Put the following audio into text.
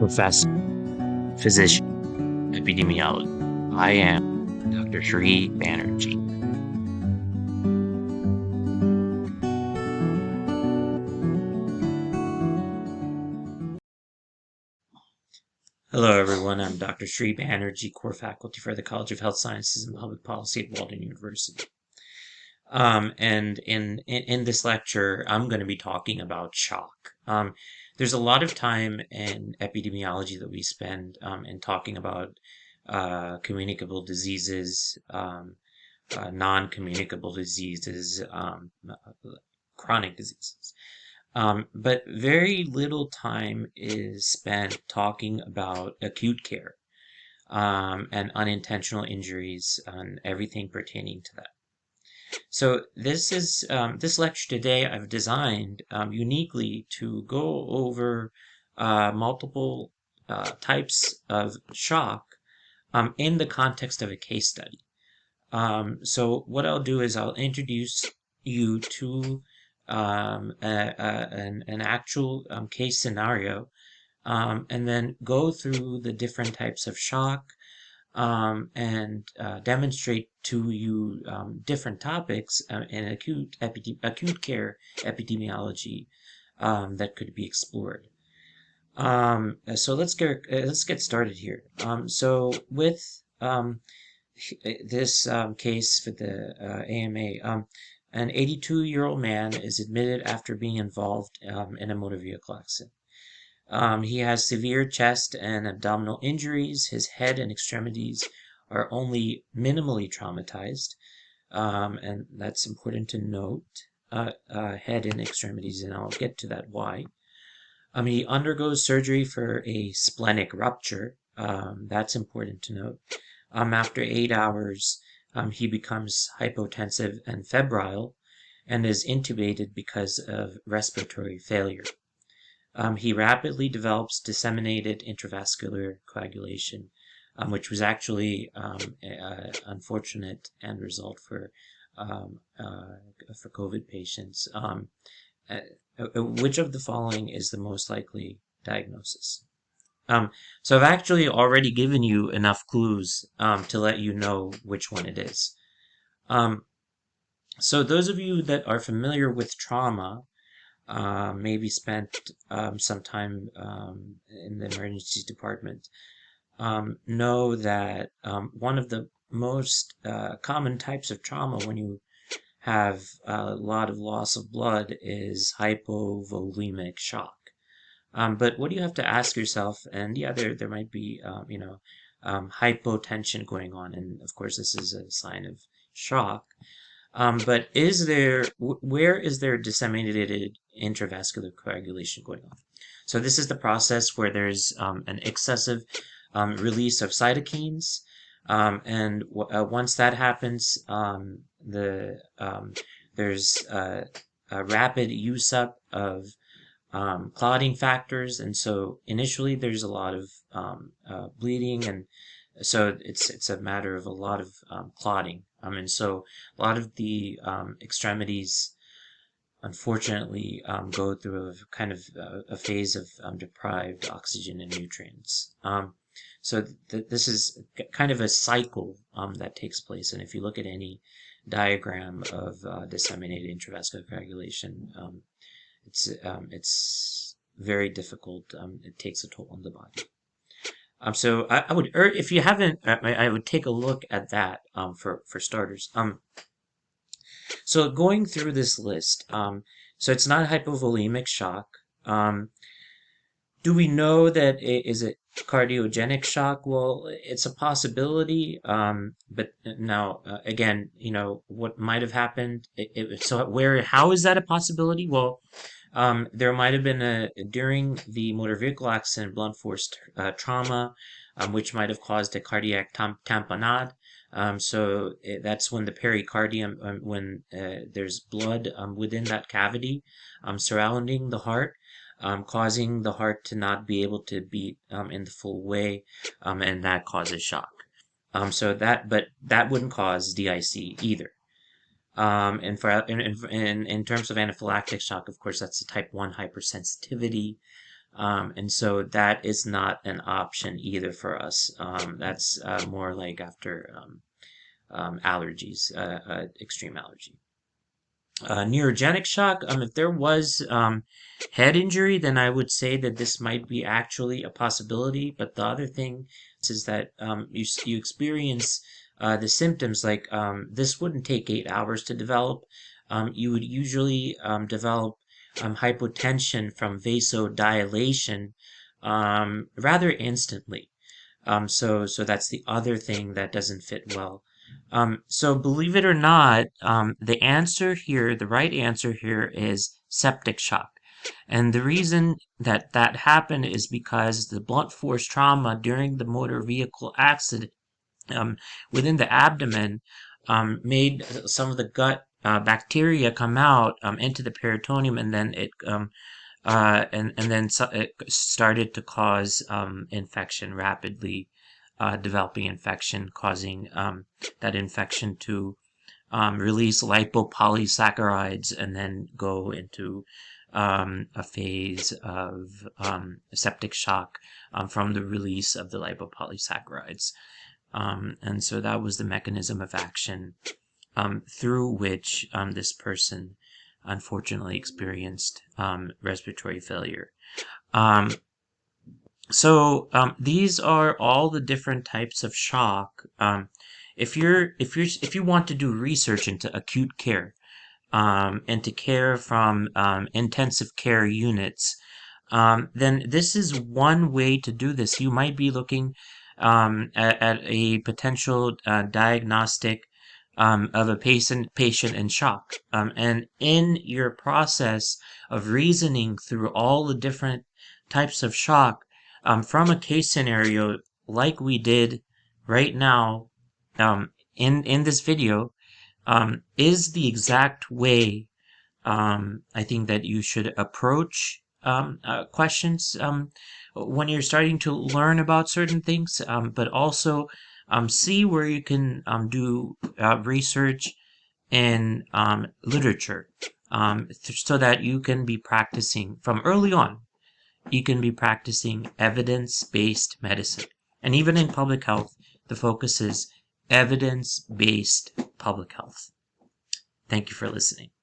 professor, physician, epidemiologist. I am Dr. Sri Banerjee. Hello, everyone. I'm Dr. Sri Banerjee, core faculty for the College of Health Sciences and Public Policy at Walden University. And in this lecture, I'm going to be talking about shock. There's a lot of time in epidemiology that we spend in talking about communicable diseases, non-communicable diseases, chronic diseases. But very little time is spent talking about acute care and unintentional injuries and everything pertaining to that. So this lecture today I've designed uniquely to go over multiple types of shock in the context of a case study. So what I'll do is I'll introduce you to an actual case scenario and then go through the different types of shock and demonstrate to you different topics in acute care epidemiology that could be explored. So let's get started here. So with this case for the AMA, an 82-year-old man is admitted after being involved in a motor vehicle accident. He has severe chest and abdominal injuries. His head and extremities are only minimally traumatized, and that's important to note, head and extremities, and I'll get to that why. He undergoes surgery for a splenic rupture. That's important to note. After 8 hours, he becomes hypotensive and febrile and is intubated because of respiratory failure. He rapidly develops disseminated intravascular coagulation, which was actually an unfortunate end result for COVID patients. Which of the following is the most likely diagnosis? So I've actually already given you enough clues to let you know which one it is. So those of you that are familiar with trauma, maybe spent some time in the emergency department, know that one of the most common types of trauma when you have a lot of loss of blood is hypovolemic shock. But what do you have to ask yourself? And yeah, there might be hypotension going on, and of course this is a sign of shock. But where is there disseminated intravascular coagulation going on? So this is the process where there's an excessive release of cytokines, and once that happens, there's a rapid use up of clotting factors, and so initially there's a lot of bleeding, and so it's a matter of a lot of clotting. And so a lot of the extremities, unfortunately, go through a kind of a phase of deprived oxygen and nutrients. So this is kind of a cycle that takes place. And if you look at any diagram of disseminated intravascular coagulation, it's very difficult. It takes a toll on the body. So I would, if you haven't, I would take a look at that for starters. So going through this list, so it's not hypovolemic shock. Do we know that is it cardiogenic shock? Well, it's a possibility, but now again, what might have happened. How is that a possibility? Well, there might have been during the motor vehicle accident, blunt force trauma, which might have caused a cardiac tamponade. So that's when the pericardium, when there's blood within that cavity surrounding the heart, causing the heart to not be able to beat in the full way, and that causes shock. But that wouldn't cause DIC either. And in terms of anaphylactic shock, of course, that's a type 1 hypersensitivity And so that is not an option either for us. That's more like after allergies, extreme allergy. Neurogenic shock, if there was head injury, then I would say that this might be actually a possibility. But the other thing is that you experience the symptoms like this wouldn't take 8 hours to develop. You would usually develop hypotension from vasodilation rather instantly. So that's the other thing that doesn't fit well. So believe it or not, the answer here, the right answer here is septic shock. And the reason that that happened is because the blunt force trauma during the motor vehicle accident within the abdomen made some of the gut bacteria come out into the peritoneum, and then it it started to cause infection, rapidly developing infection, causing that infection to release lipopolysaccharides and then go into a phase of septic shock from the release of the lipopolysaccharides. And so that was the mechanism of action through which this person unfortunately experienced respiratory failure. These are all the different types of shock. If you want to do research into acute care and to care from intensive care units, then this is one way to do this. You might be looking at a potential diagnostic of a patient in shock. And in your process of reasoning through all the different types of shock from a case scenario like we did right now in this video, is the exact way I think that you should approach questions when you're starting to learn about certain things, but also see where you can do research in literature so that you can be practicing from early on. You can be practicing evidence-based medicine. And even in public health, the focus is evidence-based public health. Thank you for listening.